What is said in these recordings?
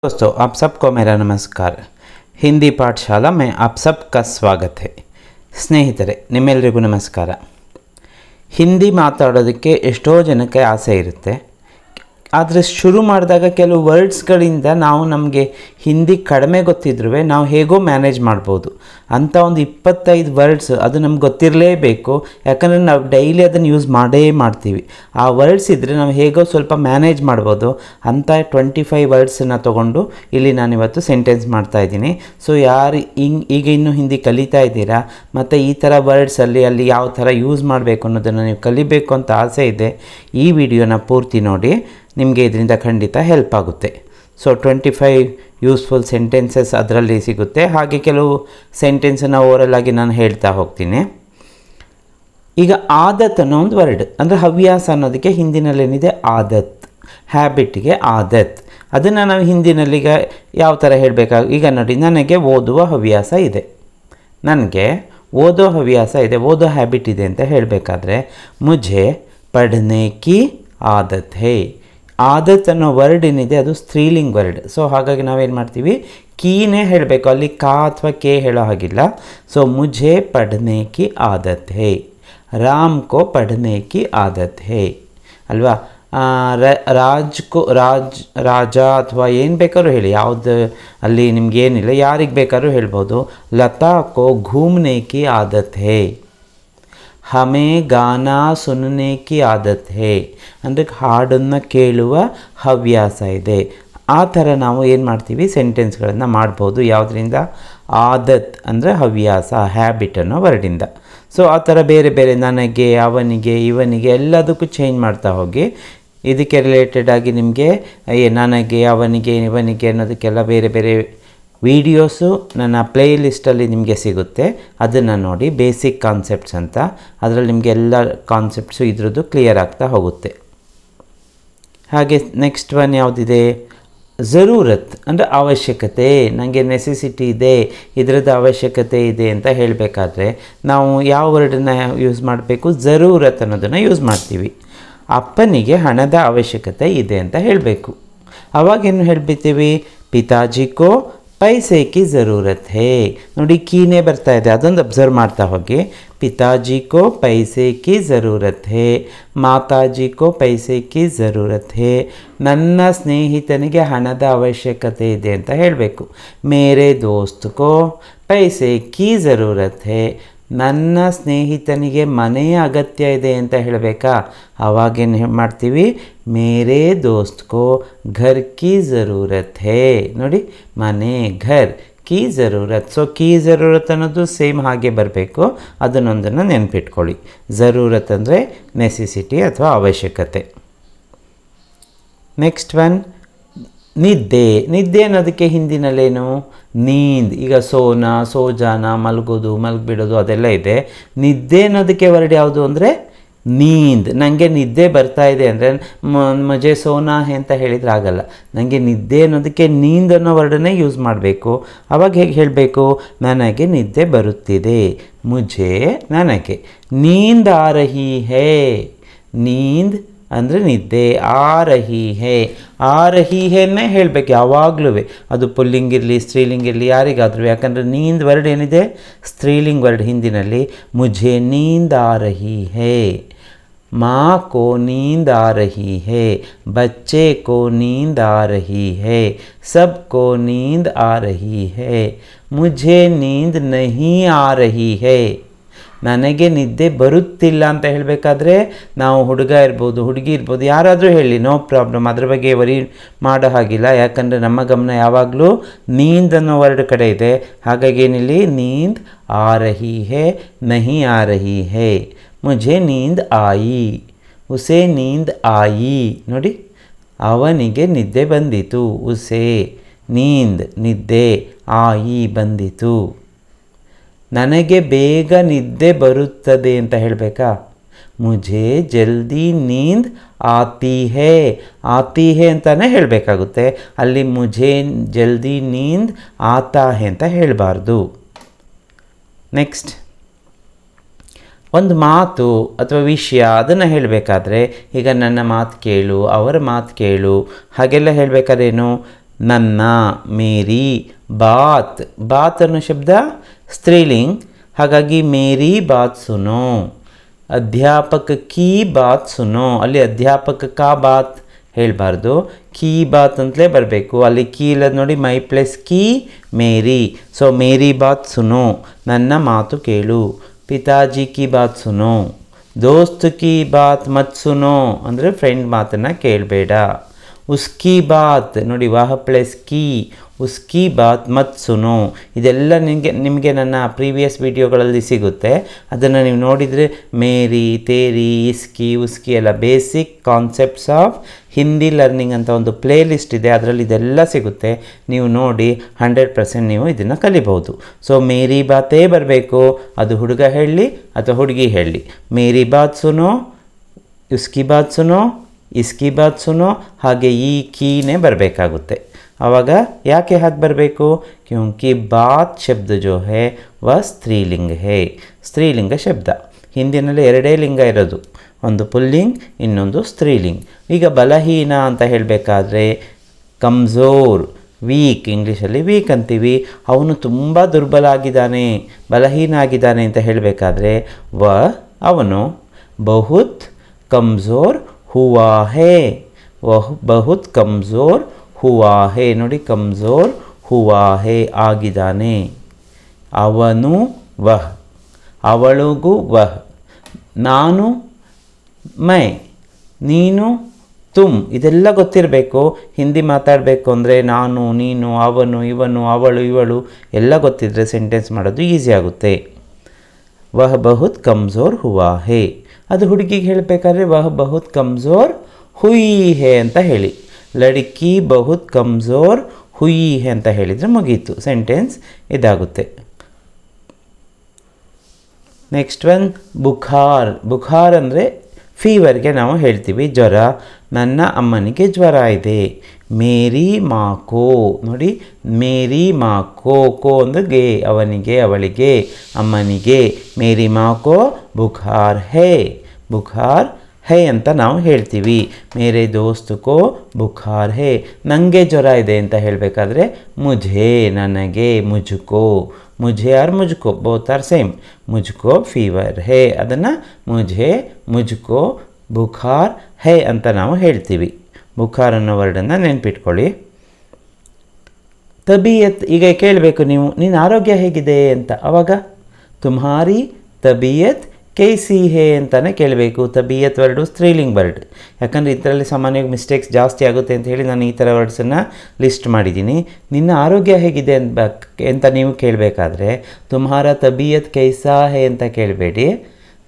दोस्तों, आप सबको मेरा नमस्कार। हिंदी पाठशाला में आप सबका स्वागत है। ಸ್ನೇಹಿತರೆ, ನಿಮ್ಮೆಲ್ಲರಿಗೂ ನಮಸ್ಕಾರ। ಹಿಂದಿ ಮಾತಾಡೋದಕ್ಕೆ ಎಷ್ಟೋ ಜನಕ್ಕೆ ಆಸೆ ಇರುತ್ತೆ, ಆದರೆ ಶುರು ಮಾಡಿದಾಗ ಕೆಲವು ವರ್ಡ್ಸ್ಗಳಿಂದ ನಮಗೆ ಹಿಂದಿ ಕಡಿಮೆ ಗೊತ್ತಿದ್ರೂ ನಾವು ಹೇಗೋ ಮ್ಯಾನೇಜ್ ಮಾಡ್ಬೋದು ಅಂಥ ಒಂದು 25 ವರ್ಡ್ಸ್ ಅದು ನಮ್ಗೆ ಗೊತ್ತಿರಲೇಬೇಕು, ಯಾಕಂದರೆ ನಾವು ಡೈಲಿ ಅದನ್ನು ಯೂಸ್ ಮಾಡೇ ಮಾಡ್ತೀವಿ। ಆ ವರ್ಡ್ಸ್ ಇದ್ದರೆ ನಾವು ಹೇಗೋ ಸ್ವಲ್ಪ ಮ್ಯಾನೇಜ್ ಮಾಡ್ಬೋದು ಅಂಥ 25 ವರ್ಡ್ಸನ್ನು ತೊಗೊಂಡು ಇಲ್ಲಿ ನಾನಿವತ್ತು ಸೆಂಟೆನ್ಸ್ ಮಾಡ್ತಾಯಿದ್ದೀನಿ। ಸೊ ಯಾರು ಈಗ ಇನ್ನೂ ಹಿಂದಿ ಕಲಿತಾ ಇದ್ದೀರಾ ಮತ್ತು ಈ ಥರ ವರ್ಡ್ಸಲ್ಲಿ ಅಲ್ಲಿ ಯಾವ ಥರ ಯೂಸ್ ಮಾಡಬೇಕು ಅನ್ನೋದನ್ನು ನೀವು ಕಲಿಬೇಕು ಅಂತ ಆಸೆ ಇದೆ, ಈ ವಿಡಿಯೋನ ಪೂರ್ತಿ ನೋಡಿ, ನಿಮಗೆ ಇದರಿಂದ ಖಂಡಿತ ಹೆಲ್ಪ್ ಆಗುತ್ತೆ। ಸೊ 25 ಯೂಸ್ಫುಲ್ ಸೆಂಟೆನ್ಸಸ್ ಅದರಲ್ಲಿ ಸಿಗುತ್ತೆ, ಹಾಗೆ ಕೆಲವು ಸೆಂಟೆನ್ಸನ್ನು ಓರಲ್ ಆಗಿ ನಾನು ಹೇಳ್ತಾ ಹೋಗ್ತೀನಿ। ಈಗ ಆದತ್ ಅನ್ನೋ ಒಂದು ವರ್ಡ್, ಅಂದರೆ ಹವ್ಯಾಸ ಅನ್ನೋದಕ್ಕೆ ಹಿಂದಿನಲ್ಲೇನಿದೆ ಆದತ್, ಹ್ಯಾಬಿಟ್ಗೆ ಆದತ್, ಅದನ್ನು ನಾವು ಹಿಂದಿನಲ್ಲೀಗ ಯಾವ ಥರ ಹೇಳಬೇಕಾಗ, ಈಗ ನೋಡಿ, ನನಗೆ ಓದುವ ಹವ್ಯಾಸ ಇದೆ, ನನಗೆ ಓದೋ ಹವ್ಯಾಸ ಇದೆ, ಓದೋ ಹ್ಯಾಬಿಟ್ ಇದೆ ಅಂತ ಹೇಳಬೇಕಾದ್ರೆ ಮುझे ಪढ़ने की आदत है। ಆದತ್ ಅನ್ನೋ ವರ್ಡ್ ಏನಿದೆ ಅದು ಸ್ತ್ರೀಲಿಂಗ್ ವರ್ಡ್, ಸೊ ಹಾಗಾಗಿ ನಾವೇನು ಮಾಡ್ತೀವಿ, ಕೀನೇ ಹೇಳಬೇಕು, ಅಲ್ಲಿ ಕಾ ಅಥವಾ ಕೆ ಹೇಳೋ ಹಾಗಿಲ್ಲ। ಸೊ ಮುझे पढ़ने की आदत है, ರಾಮ್ ಕೋ पढ़ने की आदत है ಅಲ್ವಾ। ರಾಜ ಅಥವಾ ಏನು ಬೇಕಾದ್ರೂ ಹೇಳಿ, ಯಾವುದು ಅಲ್ಲಿ ನಿಮಗೇನಿಲ್ಲ, ಯಾರಿಗೆ ಬೇಕಾದ್ರೂ ಹೇಳ್ಬೋದು। ಲತಾ ಕೋ ಘೂಮ್ನೆ ಕಿ ಆದತ್ ಹೇ, ಹಮೇं ಗಾನಾ ಸುನನೆ ಕಿ ಆದತ್ ಹೇ, ಅಂದರೆ ಹಾಡನ್ನು ಕೇಳುವ ಹವ್ಯಾಸ ಇದೆ। ಆ ಥರ ನಾವು ಏನು ಮಾಡ್ತೀವಿ, ಸೆಂಟೆನ್ಸ್ಗಳನ್ನು ಮಾಡ್ಬೋದು, ಯಾವುದರಿಂದ, ಆದತ್ ಅಂದರೆ ಹವ್ಯಾಸ, ಹ್ಯಾಬಿಟ್ ಅನ್ನೋ ವರ್ಡಿಂದ। ಸೊ ಆ ಥರ ಬೇರೆ ಬೇರೆ, ನನಗೆ, ಅವನಿಗೆ, ಇವನಿಗೆ ಎಲ್ಲದಕ್ಕೂ ಚೇಂಜ್ ಮಾಡ್ತಾ ಹೋಗಿ, ಇದಕ್ಕೆ ರಿಲೇಟೆಡ್ ಆಗಿ ನಿಮಗೆ ನನಗೆ, ಅವನಿಗೆ, ಇವನಿಗೆ ಅನ್ನೋದಕ್ಕೆಲ್ಲ ಬೇರೆ ಬೇರೆ ವೀಡಿಯೋಸು ನನ್ನ ಪ್ಲೇ ಲಿಸ್ಟಲ್ಲಿ ನಿಮಗೆ ಸಿಗುತ್ತೆ, ಅದನ್ನು ನೋಡಿ, ಬೇಸಿಕ್ ಕಾನ್ಸೆಪ್ಟ್ಸ್ ಅಂತ, ಅದರಲ್ಲಿ ನಿಮಗೆ ಎಲ್ಲ ಕಾನ್ಸೆಪ್ಟ್ಸು ಇದ್ರದ್ದು ಕ್ಲಿಯರ್ ಆಗ್ತಾ ಹೋಗುತ್ತೆ। ಹಾಗೆ ನೆಕ್ಸ್ಟ್ ಒನ್ ಯಾವುದಿದೆ, ज़रूरत ಅಂದರೆ ಅವಶ್ಯಕತೆ, ನನಗೆ ನೆಸೆಸಿಟಿ ಇದೆ, ಇದರದ್ದು ಅವಶ್ಯಕತೆ ಇದೆ ಅಂತ ಹೇಳಬೇಕಾದ್ರೆ ನಾವು ಯಾವ ವರ್ಡನ್ನು ಯೂಸ್ ಮಾಡಬೇಕು, ज़रूरत ಅನ್ನೋದನ್ನು ಯೂಸ್ ಮಾಡ್ತೀವಿ। ಅಪ್ಪನಿಗೆ ಹಣದ ಅವಶ್ಯಕತೆ ಇದೆ ಅಂತ ಹೇಳಬೇಕು, ಅವಾಗೇನು ಹೇಳ್ಬಿಡ್ತೀವಿ, ಪಿತಾಜಿ ಕೋ पैसे की ज़रूरत है, ನೋಡಿ ಕೀನೇ ಬರ್ತಾ ಇದೆ, ಅದೊಂದು ಅಬ್ಸರ್ವ್ ಮಾಡ್ತಾ ಹೋಗಿ। ಪಿತಾಜಿ ಕೋ पैसे की ज़रूरत है, ಮಾತಾಜಿ ಕೋ पैसे की ज़रूरत है, ನನ್ನ ಸ್ನೇಹಿತನಿಗೆ ಹಣದ ಅವಶ್ಯಕತೆ ಇದೆ ಅಂತ ಹೇಳಬೇಕು। ಮೇರೆ ದೋಸ್ತ್ ಕೋ पैसे की ज़रूरत है, ನನ್ನ ಸ್ನೇಹಿತನಿಗೆ ಮನೆಯ ಅಗತ್ಯ ಇದೆ ಅಂತ ಹೇಳಬೇಕಾ, ಆವಾಗೇನು ಮಾಡ್ತೀವಿ, ಮೇರೆ ದೋಸ್ತ್ ಕೋ ಘರ್ ಕಿ ज़रूरत है, ನೋಡಿ ಮನೆ, ಘರ್, ಕಿ ज़रूरत, ಸೊ ಕಿ ज़रूरत ಅನ್ನೋದು ಸೇಮ್ ಹಾಗೆ ಬರಬೇಕು, ಅದನ್ನೊಂದನ್ನು ನೆನಪಿಟ್ಕೊಳ್ಳಿ। ज़रूरत ಅಂದರೆ ನೆಸೆಸಿಟಿ ಅಥವಾ ಅವಶ್ಯಕತೆ। ನೆಕ್ಸ್ಟ್ ಒನ್, ನಿದ್ದೆ, ನಿದ್ದೆ ಅನ್ನೋದಕ್ಕೆ ಹಿಂದಿನಲ್ಲೇನು, ನೀಂದ್, ಈಗ ಸೋನ, ಸೋಜಾನ, ಮಲಗೋದು, ಮಲಗಿಬಿಡೋದು ಅದೆಲ್ಲ ಇದೆ। ನಿದ್ದೆ ಅನ್ನೋದಕ್ಕೆ ವರ್ಡ್ ಯಾವುದು ಅಂದರೆ ನೀಂದ್, ನನಗೆ ನಿದ್ದೆ ಬರ್ತಾ ಇದೆ ಅಂದರೆ ಮುझे ಸೋನಾ ಅಂತ ಹೇಳಿದ್ರೆ ಆಗಲ್ಲ, ನನಗೆ ನಿದ್ದೆ ಅನ್ನೋದಕ್ಕೆ ನೀಂದ್ ಅನ್ನೋ ವರ್ಡನ್ನೇ ಯೂಸ್ ಮಾಡಬೇಕು। ಆವಾಗ ಹೇಗೆ ಹೇಳಬೇಕು, ನನಗೆ ನಿದ್ದೆ ಬರುತ್ತಿದೆ, ಮುझे ನನಗೆ, ನೀಂದ್ ಆ ರಹಿ ಹೇ, ನೀಂದ್ ಅಂದರೆ ನಿದ್ದೆ, ಆ ರಹಿ ಹೇನೇ ಹೇಳಬೇಕು ಯಾವಾಗಲೂ, ಅದು ಪುಲ್ಲಿಂಗ್ ಇರಲಿ ಸ್ತ್ರೀಲಿಂಗ್ ಇರಲಿ ಯಾರಿಗಾದರೂ, ಯಾಕಂದರೆ ನೀಂದ್ ವರ್ಡ್ ಏನಿದೆ ಸ್ತ್ರೀಲಿಂಗ್ ವರ್ಡ್ ಹಿಂದಿನಲ್ಲಿ। ಮುझे नींद आ रही है, माँ को नींद आ रही है, बच्चे को नींद आ रही है, सबको नींद आ रही है, मुझे नींद नहीं आ रही है, ನನಗೆ ನಿದ್ದೆ ಬರುತ್ತಿಲ್ಲ ಅಂತ ಹೇಳಬೇಕಾದ್ರೆ ನಾವು ಹುಡುಗ ಇರ್ಬೋದು, ಹುಡುಗಿ ಇರ್ಬೋದು, ಯಾರಾದರೂ ಹೇಳಿ, ನೋ ಪ್ರಾಬ್ಲಮ್, ಅದ್ರ ಬಗ್ಗೆ ವರಿ ಮಾಡೋ ಹಾಗಿಲ್ಲ, ಯಾಕಂದರೆ ನಮ್ಮ ಗಮನ ಯಾವಾಗಲೂ ನೀಂದ್ ಅನ್ನೋ ವರ್ಡ್ ಕಡೆ ಇದೆ। ಹಾಗಾಗಿ ಏನಿಲ್ಲಿ, ನೀಂದ್ ಆ ರಹಿ ಹೇ, ನಹಿ ಆ ರಹಿ ಹೇ, ಮುझे नींद आई, ಉಸೆ ನೀಂದ್ ಆಯಿ, ನೋಡಿ ಅವನಿಗೆ ನಿದ್ದೆ ಬಂದಿತು, ಉಸೆ ನೀಂದ್ ನಿದ್ದೆ, ಆಯಿ ಬಂದಿತು। ನನಗೆ ಬೇಗ ನಿದ್ದೆ ಬರುತ್ತದೆ ಅಂತ ಹೇಳಬೇಕಾ, ಮುझे ಜಲ್ದಿ ನೀಂದ್ ಆತಿ ಹೇ, ಆತಿ ಹೇ ಅಂತಲೇ ಹೇಳಬೇಕಾಗುತ್ತೆ, ಅಲ್ಲಿ ಮುझे ಜಲ್ದಿ ನೀಂದ್ ಆತಾ ಹೇ ಅಂತ ಹೇಳಬಾರ್ದು। ನೆಕ್ಸ್ಟ್, ಒಂದು ಮಾತು ಅಥವಾ ವಿಷಯ ಅದನ್ನು ಹೇಳಬೇಕಾದ್ರೆ, ಈಗ ನನ್ನ ಮಾತು ಕೇಳು, ಅವರ ಮಾತು ಕೇಳು, ಹಾಗೆಲ್ಲ ಹೇಳಬೇಕಾದ್ರೇನು, ನನ್ನ, ಮೇರಿ, ಬಾತ್, ಬಾತ್ ಅನ್ನೋ ಶಬ್ದ ಸ್ತ್ರೀಲಿಂಗ್, ಹಾಗಾಗಿ ಮೇರಿ ಬಾತ್ ಸುನೋ. ಅಧ್ಯಾಪಕ ಕಿ ಬಾತ್ ಸುನೋ, ಅಲ್ಲಿ ಅಧ್ಯಾಪಕ ಕಾ ಬಾತ್ ಹೇಳಬಾರ್ದು, ಕೀ ಬಾತ್ ಅಂತಲೇ ಬರಬೇಕು. ಅಲ್ಲಿ ಕೀ ಇಲ್ಲದ ನೋಡಿ, ಮೈ ಪ್ಲಸ್ ಕೀ ಮೇರಿ. ಸೊ ಮೇರಿ ಬಾತ್ ಸುನೋ, ನನ್ನ ಮಾತು ಕೇಳು. ಪಿತಾಜಿ ಕಿ ಬಾತ್ ಸುನೋ, ದೋಸ್ತ್ ಕಿ ಬಾತ್ ಮತ್ ಸುನೋ ಅಂದರೆ ಫ್ರೆಂಡ್ ಮಾತನ್ನು ಕೇಳಬೇಡ. ಉಸ್ಕಿ ಬಾತ್ ನೋಡಿ, ವಾಹ ಪ್ಲಸ್ ಕೀ, ಉಸ್ಕಿ ಬಾತ್ ಮತ್ ಸುನೋ. ಇದೆಲ್ಲ ನಿಮಗೆ ನನ್ನ ಪ್ರೀವಿಯಸ್ ವಿಡಿಯೋಗಳಲ್ಲಿ ಸಿಗುತ್ತೆ, ಅದನ್ನು ನೀವು ನೋಡಿದರೆ ಮೇರಿ, ತೇರಿ, ಇಸ್ಕಿ, ಉಸ್ಕಿ ಎಲ್ಲ basic concepts of Hindi learning ಅಂತ ಒಂದು ಪ್ಲೇ ಲಿಸ್ಟ್ ಇದೆ, ಅದರಲ್ಲಿ ಇದೆಲ್ಲ ಸಿಗುತ್ತೆ. ನೀವು ನೋಡಿ 100% ನೀವು ಇದನ್ನು ಕಲಿಬಹುದು. ಸೊ ಮೇರಿ ಬಾತೇ ಬರಬೇಕು, ಅದು ಹುಡುಗ ಹೇಳಲಿ ಅಥವಾ ಹುಡುಗಿ ಹೇಳಲಿ. ಮೇರಿ ಬಾತ್ ಸುನೋ, ಉಸ್ಕಿ ಬಾತ್ ಸುನೋ, ಇಸ್ಕಿ ಬಾತ್ ಸುನೋ, ಹಾಗೆ ಈ ಕೀನೇ ಬರಬೇಕಾಗುತ್ತೆ. ಆವಾಗ ಯಾಕೆ ಹಾಗೆ ಬರಬೇಕು? ಕ್ಯೂಂಕಿ ಬಾತ್ ಶಬ್ದ ಜೋ ಹೇ ವ ಸ್ತ್ರೀಲಿಂಗ ಹೇ, ಸ್ತ್ರೀಲಿಂಗ ಶಬ್ದ. ಹಿಂದಿನಲ್ಲಿ ಎರಡೇ ಲಿಂಗ ಇರೋದು, ಒಂದು ಪುಲ್ಲಿಂಗ್ ಇನ್ನೊಂದು ಸ್ತ್ರೀಲಿಂಗ್. ಈಗ ಬಲಹೀನ ಅಂತ ಹೇಳಬೇಕಾದ್ರೆ ಕಮ್ಜೋರ್, ವೀಕ್, ಇಂಗ್ಲೀಷಲ್ಲಿ ವೀಕ್ ಅಂತೀವಿ. ಅವನು ತುಂಬ ದುರ್ಬಲ ಆಗಿದ್ದಾನೆ, ಬಲಹೀನ ಆಗಿದ್ದಾನೆ ಅಂತ ಹೇಳಬೇಕಾದ್ರೆ ಅವನು ಬಹುತ್ ಕಮ್ಜೋರ್ ಹುವಾ ಹೇ, ಬಹುತ್ ಕಮ್ಜೋರ್ ಹುವಾ ಹೇ. ನೋಡಿ, ಕಮ್ಜೋರ್ ಹುವಾ ಹೇ ಆಗಿದ್ದಾನೆ. ಅವನು ವಹ್, ಅವಳಿಗೂ ವಹ್, ನಾನು ಮೈ, ನೀನು ತುಮ್. ಇದೆಲ್ಲ ಗೊತ್ತಿರಬೇಕು. ಹಿಂದಿ ಮಾತಾಡಬೇಕು ಅಂದರೆ ನಾನು, ನೀನು, ಅವನು, ಇವನು, ಅವಳು, ಇವಳು ಎಲ್ಲ ಗೊತ್ತಿದ್ದರೆ ಸೆಂಟೆನ್ಸ್ ಮಾಡೋದು ಈಸಿ ಆಗುತ್ತೆ. ವಹ್ ಬಹುತ್ ಕಮ್ಜೋರ್ ಹುವಾ ಹೇ. ಅದು ಹುಡುಗಿಗೆ ಹೇಳಬೇಕಾದ್ರೆ ವಹ್ ಬಹುತ್ ಕಮ್ಜೋರ್ ಹುಯಿ ಹೇ ಅಂತ ಹೇಳಿ. ಲಡ್ಕಿ ಬಹುತ್ ಕಮ್ಜೋರ್ ಹುಯಿ ಹೇ ಅಂತ ಹೇಳಿದರೆ ಮುಗೀತು, ಸೆಂಟೆನ್ಸ್ ಇದಾಗುತ್ತೆ. Next one ಬುಖಾರ್. ಬುಖಾರ್ ಅಂದರೆ ಫೀವರ್ಗೆ ನಾವು ಹೇಳ್ತೀವಿ ಜ್ವರ. ನನ್ನ ಅಮ್ಮನಿಗೆ ಜ್ವರ ಇದೆ. ಮೇರಿ ಮಾಕೋ ನೋಡಿ, ಮೇರಿ ಮಾಕೋ, ಕೋ ಅಂದರೆ ಗೆ, ಅವನಿಗೆ, ಅವಳಿಗೆ, ಅಮ್ಮನಿಗೆ. ಮೇರಿ ಮಾಕೋ ಬುಖಾರ್ ಹೇ, ಬುಖಾರ್ ಹೇ ಅಂತ ನಾವು ಹೇಳ್ತೀವಿ. ಮೇರೆ ದೋಸ್ತಕೋ ಬುಖಾರ್ ಹೇ, ನನಗೆ ಜ್ವರ ಇದೆ ಅಂತ ಹೇಳಬೇಕಾದ್ರೆ ಮುझे, ನನಗೆ, ಮುझको, ಮುझे ಆರ್ ಮುझको ಬೋತ್ ಆರ್ ಸೇಮ್. ಮುझको ಫೀವರ್ ಹೇ, ಅದನ್ನು ಮುझे, ಮುझको ಬುಖಾರ್ ಹೇ ಅಂತ ನಾವು ಹೇಳ್ತೀವಿ. ಬುಖಾರ್ ಅನ್ನೋ ವರ್ಡನ್ನು ನೆನ್ಪಿಟ್ಕೊಳ್ಳಿ. ತಬೀಯತ್, ಈಗ ಕೇಳಬೇಕು ನೀವು, ನಿನ್ನ ಆರೋಗ್ಯ ಹೇಗಿದೆ ಅಂತ. ಆವಾಗ ತುಮ್ಹಾರಿ ತಬೀಯತ್ ಕೈಸಿ ಹೇ ಅಂತಲೇ ಕೇಳಬೇಕು. ತಬೀಯತ್ ವರ್ಡು ಸ್ತ್ರೀಲಿಂಗ್ ವರ್ಡ್, ಯಾಕಂದರೆ ಇದರಲ್ಲಿ ಸಾಮಾನ್ಯವಾಗಿ ಮಿಸ್ಟೇಕ್ಸ್ ಜಾಸ್ತಿ ಆಗುತ್ತೆ ಅಂತ ಹೇಳಿ ನಾನು ಈ ಥರ ವರ್ಡ್ಸನ್ನು ಲಿಸ್ಟ್ ಮಾಡಿದ್ದೀನಿ. ನಿನ್ನ ಆರೋಗ್ಯ ಹೇಗಿದೆ ಅಂತ ನೀವು ಕೇಳಬೇಕಾದ್ರೆ ತುಮ್ಹಾರ ತಬೀಯತ್ ಕೈಸಾ ಹೇ ಅಂತ ಕೇಳಬೇಡಿ,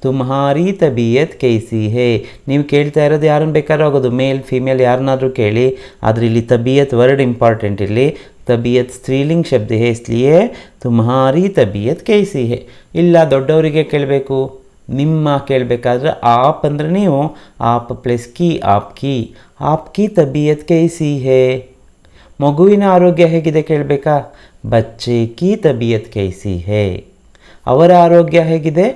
ತುಮ್ಹಾರಿ ತಬೀಯತ್ ಕೈಸಿ ಹೇ. ನೀವು ಕೇಳ್ತಾ ಇರೋದು ಯಾರನ್ನು ಬೇಕಾದ್ರೂ ಆಗೋದು, ಮೇಲ್ ಫೀಮೇಲ್ ಯಾರನ್ನಾದರೂ ಕೇಳಿ, ಆದರೆ ಇಲ್ಲಿ ತಬೀಯತ್ ವರ್ಡ್ ಇಂಪಾರ್ಟೆಂಟ್. ಇಲ್ಲಿ ತಬೀಯತ್ ಸ್ತ್ರೀಲಿಂಗ್ ಶಬ್ದ ಹೇ, ಇಸ್ಲಿಯೇ ತುಮ್ಹಾರಿ ತಬೀಯತ್ ಕೈಸಿ ಹೇ. ಇಲ್ಲ ದೊಡ್ಡವರಿಗೆ ಕೇಳಬೇಕು, ನಿಮ್ಮ ಕೇಳಬೇಕಾದ್ರೆ ಆಪ್ ಅಂದರೆ ನೀವು, ಆಪ್ ಪ್ಲಸ್ ಕಿ, ಆಪ್ಕಿ ತಬೀಯತ್ ಕೈಸಿ ಹೇ. ಮಗುವಿನ ಆರೋಗ್ಯ ಹೇಗಿದೆ ಕೇಳಬೇಕಾ, ಬಚ್ಚೆ ಕಿ ತಬೀಯತ್ ಕೈಸಿ ಹೇ. ಅವರ ಆರೋಗ್ಯ ಹೇಗಿದೆ,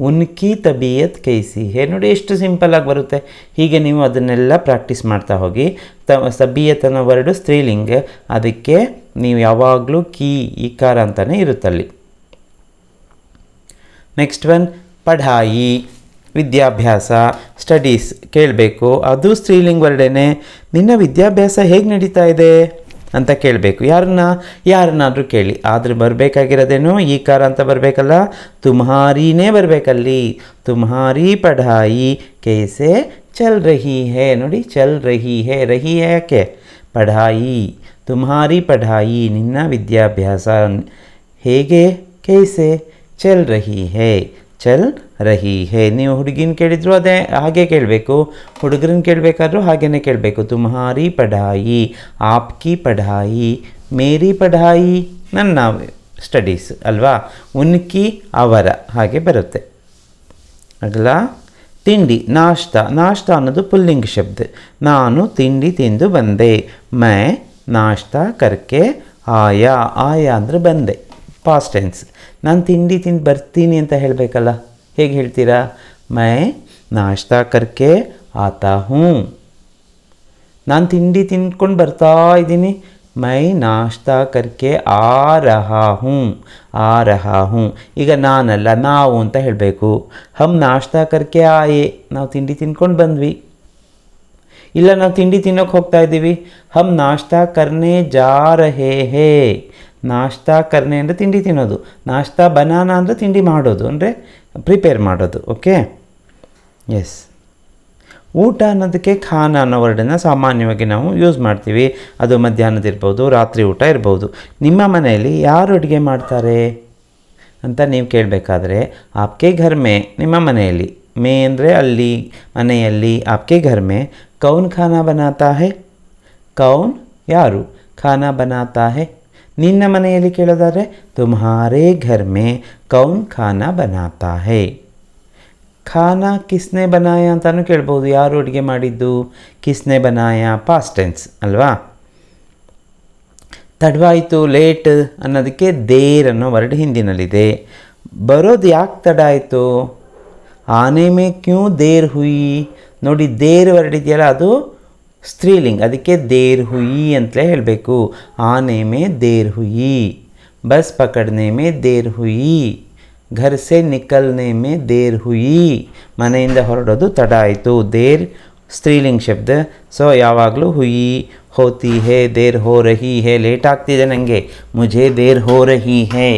ಉನ್ಕಿ ತಬೀಯತ್ ಕೈಸಿ ಹೇ. ನೋಡಿ ಎಷ್ಟು ಸಿಂಪಲ್ಲಾಗಿ ಬರುತ್ತೆ. ಹೀಗೆ ನೀವು ಅದನ್ನೆಲ್ಲ ಪ್ರಾಕ್ಟೀಸ್ ಮಾಡ್ತಾ ಹೋಗಿ. ತಬೀಯತ್ ಅನ್ನೋ ವರ್ಡು ಸ್ತ್ರೀಲಿಂಗ್, ಅದಕ್ಕೆ ನೀವು ಯಾವಾಗಲೂ ಕಿ ಇಕಾರ ಅಂತಲೇ ಇರುತ್ತಲ್ಲಿ. ನೆಕ್ಸ್ಟ್ ಒನ್ ಪಢಾಯಿ, ವಿದ್ಯಾಭ್ಯಾಸ, ಸ್ಟಡೀಸ್ ಕೇಳಬೇಕು. ಅದು ಸ್ತ್ರೀಲಿಂಗ್ ವರ್ಡೇನೆ. ನಿನ್ನ ವಿದ್ಯಾಭ್ಯಾಸ ಹೇಗೆ ನಡೀತಾ ಇದೆ ಅಂತ ಕೇಳಬೇಕು. ಯಾರನ್ನಾದರೂ ಕೇಳಿ, ಆದರೆ ಬರಬೇಕಾಗಿರೋದೇನು ಈ ಕಾರ ಅಂತ ಬರಬೇಕಲ್ಲ, ತುಮ್ಹಾರಿನೇ ಬರಬೇಕಲ್ಲಿ. ತುಮ್ಹಾರಿ ಪಢಾಯಿ ಕೈಸೆ ಚಲ್ ರಹಿ ಹೇ. ನೋಡಿ ಚಲ್ ರಹಿ ಹೇ, ರಹಿ ಹೇ ಯಾಕೆ, ಪಢಾಯಿ, ತುಮ್ಹಾರಿ ಪಢಾಯಿ ನಿನ್ನ ವಿದ್ಯಾಭ್ಯಾಸ ಹೇಗೆ, ಕೈಸೆ ಚಲ್ ರಹಿ ಹೇ, ಚಲ್ ರಹಿ ಹೇ. ನೀವು ಹುಡುಗಿನ ಕೇಳಿದ್ರು ಅದೇ ಹಾಗೆ ಕೇಳಬೇಕು, ಹುಡುಗರನ್ನ ಕೇಳಬೇಕಾದ್ರೂ ಹಾಗೇ ಕೇಳಬೇಕು. ತುಮ್ಹಾರಿ ಪಢಾಯಿ, ಆಪ್ಕಿ ಪಢಾಯಿ, ಮೇರಿ ಪಢಾಯಿ ನನ್ನ ಸ್ಟಡೀಸ್ ಅಲ್ವಾ, ಉನ್ಕಿ ಅವರ, ಹಾಗೆ ಬರುತ್ತೆ. ಅಗಲ ತಿಂಡಿ, ನಾಶ್ತಾ ಅನ್ನೋದು ಪುಲ್ಲಿಂಗ್ ಶಬ್ದ. ನಾನು ತಿಂಡಿ ತಿಂದು ಬಂದೆ. ಮೈ ನಾಶ್ತಾ ಕರ್ಕೆ ಆಯಾ ಅಂದರೆ ಬಂದೆ, ಪಾಸ್ಟ್ ಟೆನ್ಸ್. ನಾನು ತಿಂಡಿ ತಿಂದು ಬರ್ತೀನಿ ಅಂತ ಹೇಳಬೇಕಲ್ಲ, ಹೇಗೆ ಹೇಳ್ತೀರಾ, ಮೈ ನಾಶ್ತಾ ಕರ್ಕೆ ಆತಾ ಹೂँ. ನಾನು ತಿಂಡಿ ತಿಂದ್ಕೊಂಡು ಬರ್ತಾ ಇದ್ದೀನಿ, मैं नाश्ता करके आ रहा हूँ ಈಗ ನಾನಲ್ಲ ನಾವು ಅಂತ ಹೇಳಬೇಕು. ಹಮ್ ನಾಶ್ತಾ ಕರ್ಕೆ ಆಯೆ, ನಾವು ತಿಂಡಿ ತಿನ್ಕೊಂಡು ಬಂದ್ವಿ. ಇಲ್ಲ ನಾವು ತಿಂಡಿ ತಿನ್ನೋಕೆ ಹೋಗ್ತಾ ಇದ್ದೀವಿ. ಹಮ್ ನಾಶ್ತಾ ಕರ್ನೆ ಜಾ ರಹೆ ಹೇ. ನಾಶ್ತಾ ಕರ್ನೆ ಅಂದರೆ ತಿಂಡಿ ತಿನ್ನೋದು, ನಾಶ್ತಾ ಬನಾನ ಅಂದರೆ ತಿಂಡಿ ಮಾಡೋದು, ಅಂದರೆ ಪ್ರಿಪೇರ್ ಮಾಡೋದು. Okay, yes. ಊಟ ಅನ್ನೋದಕ್ಕೆ ಖಾನ ಅನ್ನೋ ವರ್ಡನ್ನು ಸಾಮಾನ್ಯವಾಗಿ ನಾವು ಯೂಸ್ ಮಾಡ್ತೀವಿ. ಅದು ಮಧ್ಯಾಹ್ನದಿರ್ಬೋದು, ರಾತ್ರಿ ಊಟ ಇರ್ಬೋದು. ನಿಮ್ಮ ಮನೆಯಲ್ಲಿ ಯಾರು ಅಡುಗೆ ಮಾಡ್ತಾರೆ ಅಂತ ನೀವು ಕೇಳಬೇಕಾದ್ರೆ ಆಪ್ಕೆ ಘರ್ ಮೇ, ನಿಮ್ಮ ಮನೆಯಲ್ಲಿ, ಮೇ ಅಂದರೆ ಅಲ್ಲಿ, ಮನೆಯಲ್ಲಿ, ಆಪ್ಕೆ ಘರ್ ಮೇ ಕೌನ್ ಖಾನಾ ಬನಾತಾ ಹೈ, ಕೌನ್ ಯಾರು, ಖಾನಾ ಬನಾತಾ ಹೈ. ನಿನ್ನ ಮನೆಯಲ್ಲಿ ಕೇಳೋದಾದರೆ ತುಮ್ಹಾರೇ ಘರ್ ಮೇ ಕೌನ್ ಖಾನಾ ಬನಾತಾ ಹೈ. ಖಾನಾ ಕಿಸ್ನೆ ಬನಾಯ ಅಂತಲೂ ಕೇಳ್ಬೋದು. ಯಾರು ಅಡುಗೆ ಮಾಡಿದ್ದು, ಕಿಸ್ನೆ ಬನಾಯ, ಪಾಸ್ಟ್ ಟೆನ್ಸ್ ಅಲ್ವಾ. ತಡವಾಯಿತು, ಲೇಟ್ ಅನ್ನೋದಕ್ಕೆ ದೇರ್ ಅನ್ನೋ ವರ್ಡ್ ಹಿಂದಿನಲ್ಲಿದೆ. ಬರೋದು ಯಾಕೆ ತಡ ಆಯಿತು, ಆನೆ ಮೇ ಕ್ಯೂ ದೇರ್ ಹುಯಿ. ನೋಡಿ, ದೇರ್ ವರ್ಡ್ ಇದೆಯಲ್ಲ ಅದು ಸ್ತ್ರೀಲಿಂಗ್, ಅದಕ್ಕೆ ದೇರ್ ಹುಯಿ ಅಂತಲೇ ಹೇಳಬೇಕು. ಆನೆ ಮೇ ದೇರ್ ಹುಯಿ, ಬಸ್ ಪಕಡ್ನೆ ಮೇ ದೇರ್ ಹುಯಿ, ಘರ್ ಸೆ ನಿಕಲ್ನೆ ಮೇ ದೇರ್ ಹುಯಿ, ಮನೆಯಿಂದ ಹೊರಡೋದು ತಡ ಆಯಿತು. ದೇರ್ ಸ್ತ್ರೀಲಿಂಗ್ ಶಬ್ದ. ಸೊ ಯಾವಾಗಲೂ ಹುಯಿ, ಹೋತಿ ಹೇ, ದೇರ್ ಹೋ ರಹಿ ಹೇ, ಲೇಟ್ ಆಗ್ತಿದೆ ನನಗೆ, ಮುझे ದೇರ್ ಹೋ ರಹಿ ಹೇ,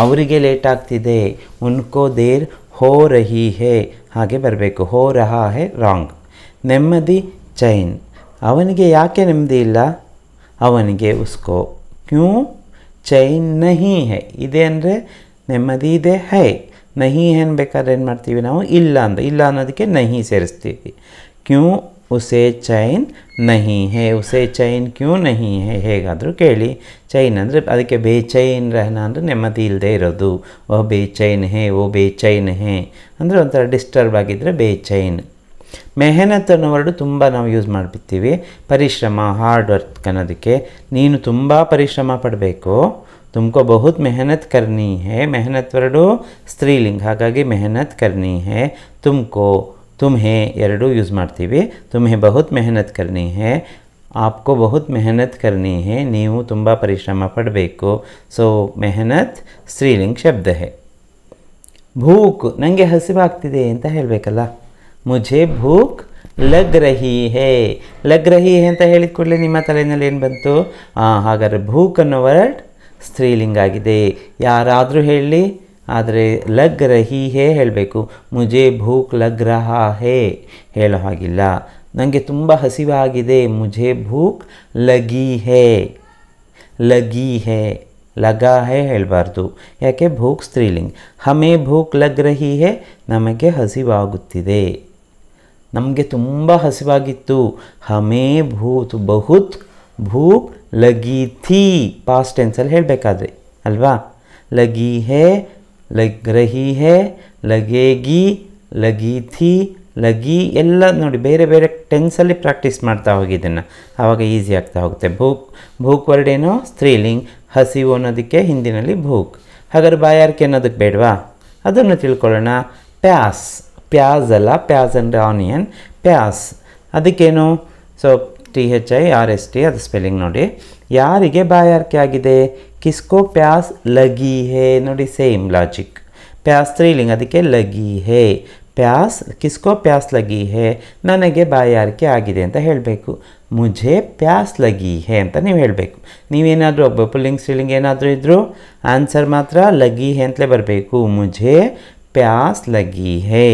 ಅವರಿಗೆ ಲೇಟ್ ಆಗ್ತಿದೆ, ಉನ್ಕೋ ದೇರ್ ಹೋ ರಹಿ ಹೇ, ಹಾಗೆ ಬರಬೇಕು. ಹೋ ರಹಾ ಹೇ ರಾಂಗ್. ನೆಮ್ಮದಿ ಚೈನ್, ಅವನಿಗೆ ಯಾಕೆ ನೆಮ್ಮದಿ ಇಲ್ಲ, ಅವನಿಗೆ ಉಸ್ಕೋ ಕ್ಯೂ ಚೈನ್ ನಹಿ ಹೈ. ಇದೆ ಅಂದರೆ ನೆಮ್ಮದಿ ಇದೆ, ಹೈ ನಹಿ ಏನು ಬೇಕಾದ್ರೆ ಏನು ಮಾಡ್ತೀವಿ ನಾವು, ಇಲ್ಲ ಅಂದರೆ, ಇಲ್ಲ ಅನ್ನೋದಕ್ಕೆ ನಹಿ ಸೇರಿಸ್ತೀವಿ. ಕ್ಯೂ ಉಸೆ ಚೈನ್ ನಹಿ ಹೇ, ಉಸೆ ಚೈನ್ ಕ್ಯೂ ನಹಿ ಹೇ, ಹೇಗಾದರೂ ಕೇಳಿ. ಚೈನ್ ಅಂದರೆ ಅದಕ್ಕೆ ಬೇಚೈನ್ ರಹನ ಅಂದರೆ ನೆಮ್ಮದಿ ಇಲ್ಲದೆ ಇರೋದು. ಓ ಬೇಚೈನ್ ಹೇ, ಓ ಬೇಚೈನ್ ಹೇ ಅಂದರೆ ಒಂಥರ ಡಿಸ್ಟರ್ಬ್ ಆಗಿದ್ದರೆ ಬೇಚೈನ್. ಮೆಹನತ್ ಅನ್ನೋ ವರ್ಡು ತುಂಬ ನಾವು ಯೂಸ್ ಮಾಡಿಬಿಡ್ತೀವಿ. ಪರಿಶ್ರಮ, ಹಾರ್ಡ್ ವರ್ಕ್ ಅನ್ನೋದಕ್ಕೆ. ನೀನು ತುಂಬ ಪರಿಶ್ರಮ ಪಡಬೇಕು, ತುಮಕೋ ಬಹುತ್ ಮೆಹನತ್ ಕರ್ನಿ ಹೇ. ಮೆಹನತ್ ವರ್ಡು ಸ್ತ್ರೀಲಿಂಗ್, ಹಾಗಾಗಿ ಮೆಹನತ್ ಕರ್ನಿ ಹೇ. ತುಮಕೋ, ತುಮ್ಹೆ ಎರಡೂ ಯೂಸ್ ಮಾಡ್ತೀವಿ. ತುಮ್ಹೆ ಬಹುತ್ ಮೆಹನತ್ ಕರ್ನಿ ಹೇ, ಆಪ್ಕೋ ಬಹುತ್ ಮೆಹನತ್ ಕರ್ನಿ ಹೇ, ನೀವು ತುಂಬ ಪರಿಶ್ರಮ ಪಡಬೇಕು. ಸೊ ಮೆಹನತ್ ಸ್ತ್ರೀಲಿಂಗ್ ಶಬ್ದ ಹೇ. ಭೂಕ್, ನನಗೆ ಹಸಿವಾಗ್ತಿದೆ ಅಂತ ಹೇಳಬೇಕಲ್ಲ. ಮುझे ಭೂಕ್ ಲಗ್ ರಹಿ ಹೇ. ಲಗ್ ರಹಿ ಹೇ ಅಂತ ಹೇಳಿದ ಕೂಡಲೇ ನಿಮ್ಮ ತಲೆಯಲ್ಲಿ ಏನು ಬಂತು, ಹಾಗಾದರೆ ಭೂಕ್ ಅನ್ನೋ ವರ್ಡ್ ಸ್ತ್ರೀಲಿಂಗ್ ಆಗಿದೆ. ಯಾರಾದರೂ ಹೇಳಿ, ಆದರೆ ಲಗ್ ರಹಿ ಹೇ ಹೇಳಬೇಕು. ಮುझे ಭೂಕ್ ಲಗ್ ರಹಾ ಹೇ ಹೇಳೋ ಹಾಗಿಲ್ಲ. ನನಗೆ ತುಂಬ ಹಸಿವಾಗಿದೆ, ಮುझे ಭೂಕ್ ಲಗಿ ಹೇ. ಲಗಿ ಹೇ, ಲಗಾ ಹೇ ಹೇಳಬಾರ್ದು, ಯಾಕೆ ಭೂಕ್ ಸ್ತ್ರೀಲಿಂಗ್. ಹಮೇ ಭೂಕ್ ಲಗ್ ರಹಿ ಹೇ, ನಮಗೆ ಹಸಿವಾಗುತ್ತಿದೆ, ನಮಗೆ ತುಂಬ ಹಸಿವಾಗಿತ್ತು. ಹಮೇ ಬಹುತ್ ಭೂಕ್ ಲಗಿ ಥೀ, ಪಾಸ್ಟ್ ಟೆನ್ಸಲ್ಲಿ ಹೇಳಬೇಕಾದ್ರೆ ಅಲ್ವಾ. ಲಗಿ ಹೇ, ಲಗ್ ರಹಿ ಹೇ, ಲಗೇಗಿ, ಲಗಿ ಥೀ, ಲಗಿ ಎಲ್ಲ ನೋಡಿ ಬೇರೆ ಬೇರೆ ಟೆನ್ಸಲ್ಲಿ ಪ್ರಾಕ್ಟೀಸ್ ಮಾಡ್ತಾ ಹೋಗಿ ಇದನ್ನು, ಆವಾಗ ಈಸಿ ಆಗ್ತಾ ಹೋಗುತ್ತೆ. ಭೂಕ್ ವರ್ಡ್ ಏನೋ ಸ್ತ್ರೀಲಿಂಗ್, ಹಸಿವು ಅನ್ನೋದಕ್ಕೆ ಹಿಂದಿನಲ್ಲಿ ಭೂಕ್. ಹಾಗಾದ್ರೆ ಬಾಯಾರಿಕೆ ಅನ್ನೋದಕ್ಕೆ ಬೇಡವಾ, ಅದನ್ನು ತಿಳ್ಕೊಳ್ಳೋಣ. ಪ್ಯಾಸ್, ಪ್ಯಾಸ್ ಅಲ್ಲ, ಪ್ಯಾಸ್ ಅಂದರೆ ಆನಿಯನ್, ಪ್ಯಾಸ್ ಅದಕ್ಕೇನು. ಸೊ THIRST ಅದು ಸ್ಪೆಲ್ಲಿಂಗ್ ನೋಡಿ. ಯಾರಿಗೆ ಬಾಯಾರಿಕೆ ಆಗಿದೆ, ಕಿಸ್ಕೋ ಪ್ಯಾಸ್ ಲಗಿ ಹೇ, ನೋಡಿ ಸೇಮ್ ಲಾಜಿಕ್. ಪ್ಯಾಸ್ ಸ್ತ್ರೀಲಿಂಗ್, ಅದಕ್ಕೆ ಲಗಿ ಹೇ. ಪ್ಯಾಸ್, ಕಿಸ್ಕೋ ಪ್ಯಾಸ್ ಲಗಿ ಹೇ, ನನಗೆ ಬಾಯಾರಿಕೆ ಆಗಿದೆ ಅಂತ ಹೇಳಬೇಕು. ಮುझे ಪ್ಯಾಸ್ ಲಗಿ ಹೇ ಅಂತ ನೀವು ಹೇಳಬೇಕು. ನೀವೇನಾದರೂ ಒಬ್ಬ ಪುಲ್ಲಿಂಗ್ ಸ್ತ್ರೀಲಿಂಗ್ ಏನಾದರೂ ಇದ್ದರೂ ಆನ್ಸರ್ ಮಾತ್ರ ಲಗಿ ಹೇ ಅಂತಲೇ ಬರಬೇಕು. ಮುझे ಪ್ಯಾಸ್ ಲಗಿ ಹೇ.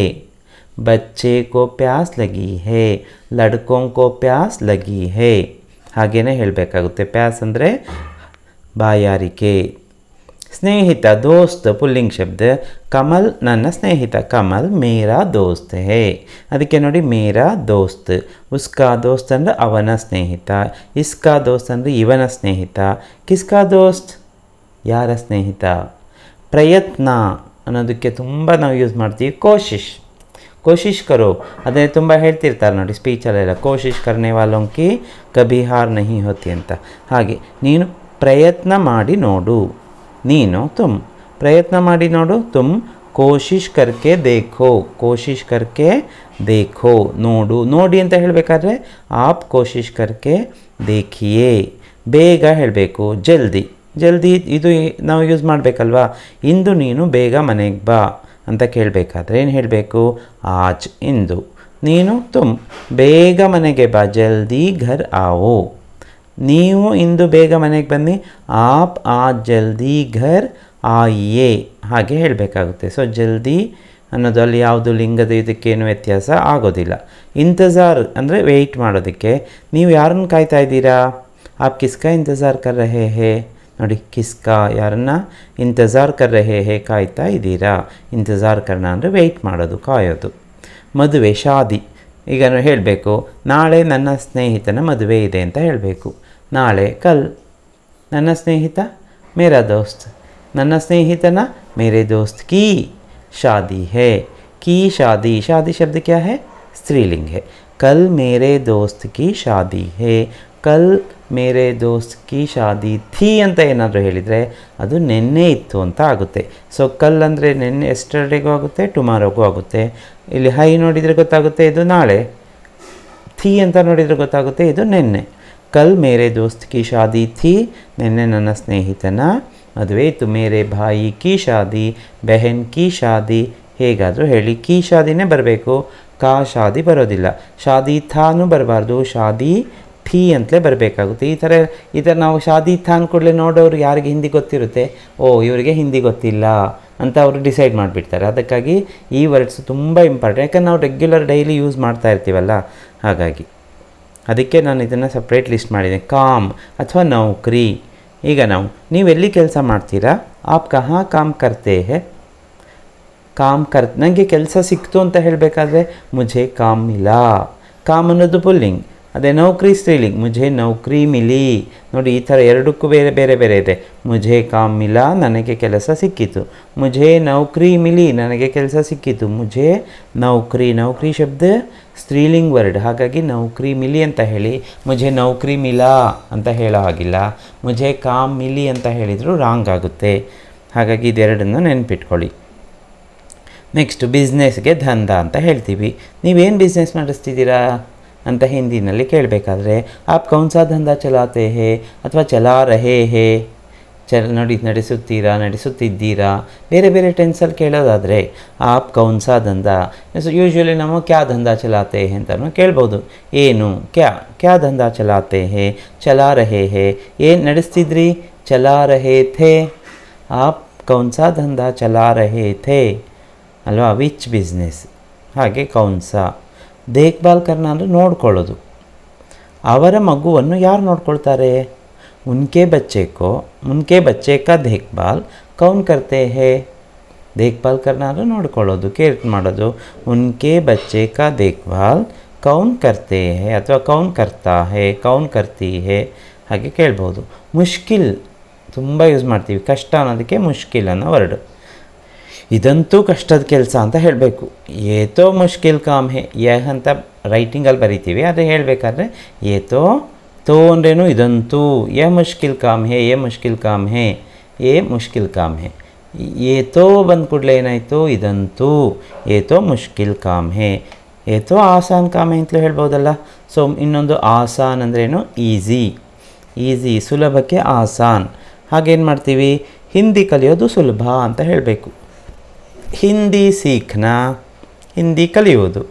बच्चे को प्यास लगी है, लड़कों को प्यास लगी है, ಹಾಗೇನೆ ಹೇಳಬೇಕಾಗುತ್ತೆ. ಪ್ಯಾಸ್ ಅಂದರೆ ಬಾಯಾರಿಕೆ. ಸ್ನೇಹಿತ, ದೋಸ್ತ್ ಪುಲ್ಲಿಂಗ್ ಶಬ್ದ. ಕಮಲ್ ನನ್ನ ಸ್ನೇಹಿತ, ಕಮಲ್ ಮೇರಾ ದೋಸ್ತ್ ಹೇ, ಅದಕ್ಕೆ ನೋಡಿ ಮೇರಾ ದೋಸ್ತ್. ಉಸ್ಕಾ ದೋಸ್ತ್ ಅಂದರೆ ಅವನ ಸ್ನೇಹಿತ, ಇಸ್ಕಾ ದೋಸ್ತ್ ಅಂದರೆ ಇವನ ಸ್ನೇಹಿತ, ಕಿಸ್ಕಾ ದೋಸ್ತ್ ಯಾರ ಸ್ನೇಹಿತ. ಪ್ರಯತ್ನ ಅನ್ನೋದಕ್ಕೆ ತುಂಬ ನಾವು ಯೂಸ್ ಮಾಡ್ತೀವಿ. ಕೋಶಿಶ್ ಕರೋ, ಅದೇ ತುಂಬ ಹೇಳ್ತಿರ್ತಾರೆ ನೋಡಿ ಸ್ಪೀಚಲ್ಲೆಲ್ಲ, ಕೋಶಿಶ್ ಕರ್ನೆ ವಾಲೋಂ ಕಿ ಕಭಿ ಹಾರ್ ನಹಿ ಹೋತಿ ಅಂತ. ಹಾಗೆ ನೀನು ಪ್ರಯತ್ನ ಮಾಡಿ ನೋಡು, ನೀನು ತುಮ್ ಪ್ರಯತ್ನ ಮಾಡಿ ನೋಡು. ತುಮ್ ಕೋಶಿಶ್ ಕರ್ಕೆ ದೇಖೋ, ಕೋಶಿಶ್ ಕರ್ಕೆ ದೇಖೋ, ನೋಡು. ನೋಡಿ ಅಂತ ಹೇಳಬೇಕಾದ್ರೆ ಆಪ್ ಕೋಶಿಶ್ ಕರ್ಕೆ ದೇಖಿಯೇ. ಬೇಗ ಹೇಳಬೇಕು, ಜಲ್ದಿ. ಜಲ್ದಿ ಇದು ನಾವು ಯೂಸ್ ಮಾಡಬೇಕಲ್ವಾ. ಇಂದು ನೀನು ಬೇಗ ಮನೆಗೆ ಬಾ ಅಂತ ಕೇಳಬೇಕಾದ್ರೆ ಏನು ಹೇಳಬೇಕು? ಆಜ್, ಇಂದು. ನೀನು ತುಮ್ ಬೇಗ ಮನೆಗೆ ಬಾ, ಜಲ್ದಿ ಘರ್ ಆವೋ. ನೀವು ಇಂದು ಬೇಗ ಮನೆಗೆ ಬನ್ನಿ, ಆಪ್ ಆಜ್ ಜಲ್ದಿ ಘರ್ ಆಯಿಯೇ ಹಾಗೆ ಹೇಳಬೇಕಾಗುತ್ತೆ. ಸೊ ಜಲ್ದಿ ಅನ್ನೋದು ಅಲ್ಲಿ ಯಾವುದು ಲಿಂಗದ ಇದಕ್ಕೇನು ವ್ಯತ್ಯಾಸ ಆಗೋದಿಲ್ಲ. ಇಂತಜಾರ್ ಅಂದರೆ ವೆಯ್ಟ್ ಮಾಡೋದಕ್ಕೆ. ನೀವು ಯಾರನ್ನು ಕಾಯ್ತಾ ಇದ್ದೀರಾ? ಆಪ್ ಕಿಸ್ಕಾ ಇಂತಜಾರ್ ಕರ್ ರಹೆ ಹೇ. ನೋಡಿ, ಕಿಸ್ಕಾ ಯಾರನ್ನ, ಇಂತಜಾರ್ ಕರ್ ರಹೆ ಹೇ ಕಾಯ್ತಾ ಇದ್ದೀರಾ. ಇಂತಜಾರ್ ಕರ್ನ ಅಂದರೆ ವೆಯ್ಟ್ ಮಾಡೋದು, ಕಾಯೋದು. ಮದುವೆ, ಶಾದಿ. ಈಗ ಹೇಳಬೇಕು, ನಾಳೆ ನನ್ನ ಸ್ನೇಹಿತನ ಮದುವೆ ಇದೆ ಅಂತ ಹೇಳಬೇಕು. ನಾಳೆ ಕಲ್. ನನ್ನ ಸ್ನೇಹಿತ ಮೇರಾ ದೋಸ್ತ್. ನನ್ನ ಸ್ನೇಹಿತನ ಮೇರೆ ದೋಸ್ತ್ ಕಿ शादी है. की शादी, शादी शब्द क्या है? स्त्रीलिंग है. कल मेरे दोस्त की शादी है. कल मेरे दोस्त की शादी थी ಅಂತ ಏನಾದರೂ ಹೇಳಿದರೆ ಅದು ನೆನ್ನೆ ಇತ್ತು ಅಂತ ಆಗುತ್ತೆ. ಸೊ ಕಲ್ ಅಂದರೆ ನೆನ್ನೆ, ಎಸ್ಟರ್ಡೇಗೂ ಆಗುತ್ತೆ, ಟುಮಾರೋಗೂ ಆಗುತ್ತೆ. ಇಲ್ಲಿ ಹೈ ನೋಡಿದರೆ ಗೊತ್ತಾಗುತ್ತೆ ಇದು ನಾಳೆ, ಥೀ ಅಂತ ನೋಡಿದರೆ ಗೊತ್ತಾಗುತ್ತೆ ಇದು ನೆನ್ನೆ. ಕಲ್ ಮೇರೆ ದೋಸ್ತ್ ಕಿ ಶಾದಿ ಥಿ, ನೆನ್ನೆ ನನ್ನ ಸ್ನೇಹಿತನ ಮದುವೆ ಇತ್ತು. ಮೇರೆ ಭಾಯಿ ಕಿ ಶಾದಿ, ಬೆಹನ್ ಕಿ ಶಾದಿ. ಹೇಗಾದರೂ ಹೇಳಿ, ಕಿ ಶಾದಿನೇ ಬರಬೇಕು, ಕಾ ಶಾದಿ ಬರೋದಿಲ್ಲ. ಶಾದಿ ಥಾನು ಬರಬಾರ್ದು, ಶಾದಿ ಥೀ ಅಂತಲೇ ಬರಬೇಕಾಗುತ್ತೆ. ಈ ಥರ ನಾವು ಶಾದಿ ಥಾನ್ ಕೂಡಲೇ ನೋಡೋರು ಯಾರಿಗೆ ಹಿಂದಿ ಗೊತ್ತಿರುತ್ತೆ, ಓ ಇವರಿಗೆ ಹಿಂದಿ ಗೊತ್ತಿಲ್ಲ ಅಂತ ಅವರು ಡಿಸೈಡ್ ಮಾಡಿಬಿಡ್ತಾರೆ. ಅದಕ್ಕಾಗಿ ಈ ವರ್ಡ್ಸ್ ತುಂಬ ಇಂಪಾರ್ಟೆಂಟ್, ಯಾಕಂದ್ರೆ ನಾವು ರೆಗ್ಯುಲರ್ ಡೈಲಿ ಯೂಸ್ ಮಾಡ್ತಾ ಇರ್ತೀವಲ್ಲ, ಹಾಗಾಗಿ ಅದಕ್ಕೆ ನಾನು ಇದನ್ನು ಸಪ್ರೇಟ್ ಲಿಸ್ಟ್ ಮಾಡಿದ್ದೀನಿ. ಕಾಮ್ ಅಥವಾ ನೌಕರಿ. ಈಗ ನೀವೆಲ್ಲಿ ಕೆಲಸ ಮಾಡ್ತೀರಾ? ಆಪ್ ಕಹಾ ಕಾಮ್ ಕರ್ತೆ ಹೇ. ನನಗೆ ಕೆಲಸ ಸಿಕ್ತು ಅಂತ ಹೇಳಬೇಕಾದ್ರೆ ಮುझे ಕಾಮ್ ಮಿಲಾ. ಕಾಮ್ ಅನ್ನೋದು ಪುಲ್ಲಿಂಗ್, ಅದೇ ನೌಕರಿ ಸ್ತ್ರೀಲಿಂಗ್, ಮುझे ನೌಕರಿ ಮಿಲಿ. ನೋಡಿ, ಈ ಥರ ಎರಡಕ್ಕೂ ಬೇರೆ ಬೇರೆ ಬೇರೆ ಇದೆ. ಮುझे ಕಾಮ್ ಮಿಲಾ, ನನಗೆ ಕೆಲಸ ಸಿಕ್ಕಿತು. ಮುझे ನೌಕರಿ ಮಿಲಿ, ನನಗೆ ಕೆಲಸ ಸಿಕ್ಕಿತು. ಮುझे ನೌಕರಿ, ನೌಕರಿ ಶಬ್ದ ಸ್ತ್ರೀಲಿಂಗ್ ವರ್ಡ್, ಹಾಗಾಗಿ ನೌಕರಿ ಮಿಲಿ ಅಂತ ಹೇಳಿ. ಮುझे ನೌಕರಿ ಮಿಲಾ ಅಂತ ಹೇಳೋ ಹಾಗಿಲ್ಲ. ಮುझे ಕಾಮ್ ಮಿಲಿ ಅಂತ ಹೇಳಿದರೂ ರಾಂಗ್ ಆಗುತ್ತೆ. ಹಾಗಾಗಿ ಇದೆರಡನ್ನು ನೆನ್ಪಿಟ್ಕೊಳ್ಳಿ. ನೆಕ್ಸ್ಟ್ ಬಿಸ್ನೆಸ್ಗೆ ದಂಧ ಅಂತ ಹೇಳ್ತೀವಿ. ನೀವೇನು ಬಿಸ್ನೆಸ್ ನಡೆಸ್ತಿದ್ದೀರಾ ಅಂತ ಹಿಂದಿನಲ್ಲಿ ಕೇಳಬೇಕಾದ್ರೆ ಆಪ್ ಕೌನ್ ಸಾ ದಂಧ ಚಲಾತೆ ಹೇ ಅಥವಾ ಚಲಾ ರಹೇ ಹೇ. ನೋಡಿ, ನಡೆಸುತ್ತಿದ್ದೀರಾ. ಬೇರೆ ಬೇರೆ ಟೆನ್ಸಲ್ಲಿ ಕೇಳೋದಾದರೆ ಆಪ್ ಕೌನ್ ಸಾ ದಂಧ. ಯೂಶ್ವಲಿ ನಾವು ಕ್ಯಾ ದಂಧ ಚಲಾತೆ ಹೇ ಅಂತಲೂ ಕೇಳ್ಬೋದು. ಏನು, ಕ್ಯಾ ದಂಧ ಚಲಾತೆ ಹೇ, ಚಲಾ ರಹೇ ಹೇ. ಏನು ನಡೆಸ್ತಿದ್ರಿ? ಚಲಾ ರಹೇ ಥೇ. ಆಪ್ ಕೌನ್ ಸಾ ದಂಧ ಚಲಾ ರಹೇ ಥೇ ಅಲ್ವಾ, ವಿಚ್ ಬಿಸ್ನೆಸ್. ಹಾಗೆ ಕೌನ್ ಸಾ. ದೇಖ್ಭಾಲ್ ಕರ್ನ ಅಂದರೆ ನೋಡ್ಕೊಳ್ಳೋದು. ಅವರ ಮಗುವನ್ನು ಯಾರು ನೋಡ್ಕೊಳ್ತಾರೆ? ಉನ್ಕೆ ಬಚ್ಚೆ ಕಾ ದೇಖ್ಭಾಲ್ ಕೌನ್ ಕರ್ತೆ ಹೇ. ದೇಖ್ಭಾಲ್ ಕರ್ನ ಅಂದರೆ ನೋಡ್ಕೊಳ್ಳೋದು, ಕೇರ್ ಮಾಡೋದು. ಉನ್ಕೆ ಬಚ್ಚೆ ಕಾ ದೇಖ್ಭಾಲ್ ಕೌನ್ ಕರ್ತೆ ಹೇ ಅಥವಾ ಕೌನ್ ಕರ್ತಾ ಹೇ, ಕೌನ್ ಕರ್ತಿ ಹೇ ಹಾಗೆ ಕೇಳ್ಬೋದು. ಮುಷ್ಕಿಲ್ ತುಂಬ ಯೂಸ್ ಮಾಡ್ತೀವಿ, ಕಷ್ಟ ಅನ್ನೋದಕ್ಕೆ ಮುಷ್ಕಿಲ್ ಅನ್ನೋ ವರ್ಡ್. ಇದಂತೂ ಕಷ್ಟದ ಕೆಲಸ ಅಂತ ಹೇಳಬೇಕು. ಏತೋ ಮುಷ್ಕಿಲ್ ಕಾಮ್ ಹೇ, ಯಹ್ ಅಂತ ರೈಟಿಂಗಲ್ಲಿ ಬರಿತೀವಿ, ಆದರೆ ಹೇಳಬೇಕಾದ್ರೆ ಏತೋ ತೋ ಅಂದ್ರೇನು ಇದಂತೂ. ಯಹ ಮುಷ್ಕಿಲ್ ಕಾಮ್ ಹೇ, ಯೇ ಮುಷ್ಕಿಲ್ ಕಾಮ್ ಹೇ, ಯೇ ಮುಷ್ಕಿಲ್ ಕಾಮ್ ಹೇ. ಏತೋ ಬಂದ ಕೂಡಲೇ ಏನಾಯಿತು? ಇದಂತೂ. ಏತೋ ಮುಷ್ಕಿಲ್ ಕಾಮ್ ಹೇ, ಏತೋ ಆಸಾನ್ ಕಾಮ್ ಹೇ ಅಂತಲೂ ಹೇಳ್ಬೋದಲ್ಲ. ಸೊ ಇನ್ನೊಂದು ಆಸಾನ್ ಅಂದ್ರೇನು? ಈಸಿ, ಸುಲಭಕ್ಕೆ ಆಸಾನ್. ಹಾಗೇನು ಮಾಡ್ತೀವಿ? ಹಿಂದಿ ಕಲಿಯೋದು ಸುಲಭ ಅಂತ ಹೇಳಬೇಕು. ಹಿಂದಿ ಸೀಖ್ನಾ, ಹಿಂದಿ ಕಲಿಯುವುದು.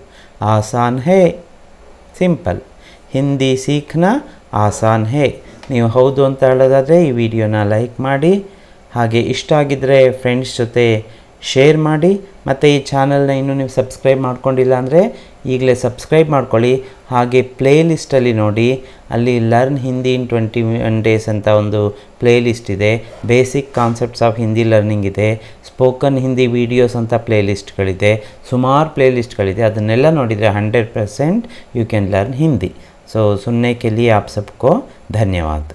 ಆಸಾನ್ ಹೇ, ಸಿಂಪಲ್. ಹಿಂದಿ ಸೀಖ್ನಾ ಆಸಾನ್ ಹೇ. ನೀವು ಹೌದು ಅಂತ ಹೇಳೋದಾದರೆ ಈ ವಿಡಿಯೋನ ಲೈಕ್ ಮಾಡಿ, ಹಾಗೆ ಇಷ್ಟ ಆಗಿದ್ದರೆ ಫ್ರೆಂಡ್ಸ್ ಜೊತೆ ಶೇರ್ ಮಾಡಿ. ಮತ್ತು ಈ ಚಾನಲ್ನ ಇನ್ನೂ ನೀವು ಸಬ್ಸ್ಕ್ರೈಬ್ ಮಾಡ್ಕೊಂಡಿಲ್ಲ ಅಂದರೆ ಈಗಲೇ ಸಬ್ಸ್ಕ್ರೈಬ್ ಮಾಡ್ಕೊಳ್ಳಿ. ಹಾಗೆ ಪ್ಲೇ ಲಿಸ್ಟಲ್ಲಿ ನೋಡಿ, ಅಲ್ಲಿ ಲರ್ನ್ ಹಿಂದಿ ಇನ್ 21 ಡೇಸ್ ಅಂತ ಒಂದು ಪ್ಲೇ ಲಿಸ್ಟ್ ಇದೆ. Basic concepts of Hindi learning ಇದೆ. ಸ್ಪೋಕನ್ ಹಿಂದಿ ವೀಡಿಯೋಸ್ ಅಂತ ಪ್ಲೇ ಲಿಸ್ಟ್ಗಳಿದೆ. ಸುಮಾರು ಪ್ಲೇ ಲಿಸ್ಟ್ಗಳಿದೆ. ಅದನ್ನೆಲ್ಲ ನೋಡಿದರೆ 100% ಯು ಕ್ಯಾನ್ ಲರ್ನ್ ಹಿಂದಿ. सो सुनने के लिए आप सबको धन्यवाद।